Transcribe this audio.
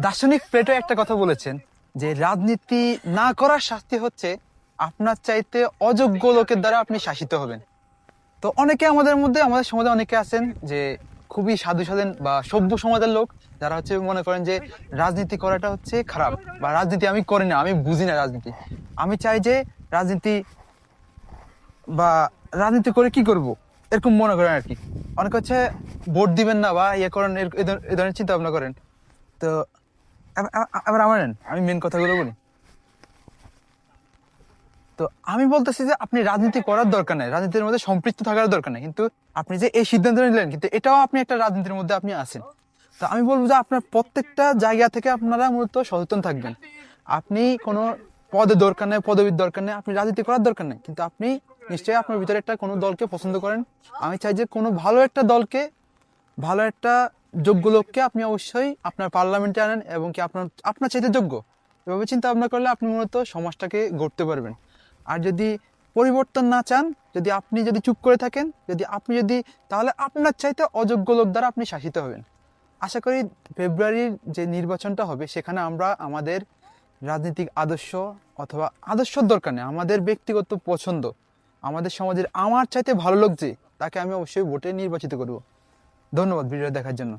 দার্শনিক প্লেটো একটা কথা বলেছেন যে রাজনীতি না করার শাস্তি হচ্ছে আপনার চাইতে অযোগ্য লোকের দ্বারা আপনি শাসিত হবেন। তো অনেকে আমাদের সমাজে অনেকে আছেন যে খুবই সাধু সাধেন বা সভ্য সমাজের লোক, যারা হচ্ছে মনে করেন যে রাজনীতি করাটা হচ্ছে খারাপ, বা রাজনীতি আমি করি না, আমি বুঝি না রাজনীতি। আমি চাই যে রাজনীতি বা রাজনীতি করে কি করব, এরকম মনে করেন আর কি। অনেকে হচ্ছে ভোট দিবেন না বা ইয়ে করেন, এ ধরনের চিন্তা ভাবনা করেন। তো আবার আমার নেন, আমি মেন কথাগুলো বলি। তো আমি বলতেছি যে আপনি রাজনীতি করার দরকার নাই, রাজনীতির মধ্যে সম্পৃক্ত থাকার দরকার নাই, কিন্তু আপনি যে এই সিদ্ধান্ত নিলেন, কিন্তু এটাও আপনি একটা রাজনীতির মধ্যে আপনি আছেন। তো আমি বলবো যে আপনার প্রত্যেকটা জায়গা থেকে আপনারা মূলত সচেতন থাকবেন। আপনি কোনো পদের দরকার নেই, পদবীর দরকার নেই, আপনি রাজনীতি করার দরকার নেই, কিন্তু আপনি নিশ্চয়ই আপনার ভিতরে একটা কোনো দলকে পছন্দ করেন। আমি চাই যে কোনো ভালো একটা দলকে, ভালো একটা যোগ্য লোককে আপনি অবশ্যই আপনার পার্লামেন্টে আনেন, এবং কি আপনার আপনার চাইতে যোগ্য। এভাবে চিন্তা ভাবনা করলে আপনি মূলত সমাজটাকে গড়তে পারবেন। আর যদি পরিবর্তন না চান, যদি চুপ করে থাকেন, যদি তাহলে আপনার চাইতে অযোগ্য লোক দ্বারা আপনি শাসিত হবেন। আশা করি ফেব্রুয়ারির যে নির্বাচনটা হবে সেখানে আমরা আমাদের রাজনৈতিক আদর্শ, অথবা আদর্শের দরকার নেই, আমাদের ব্যক্তিগত পছন্দ, আমাদের সমাজের আমার চাইতে ভালো লোক যে, তাকে আমি অবশ্যই ভোটে নির্বাচিত করব। ধন্যবাদ ভিডিও দেখার জন্য।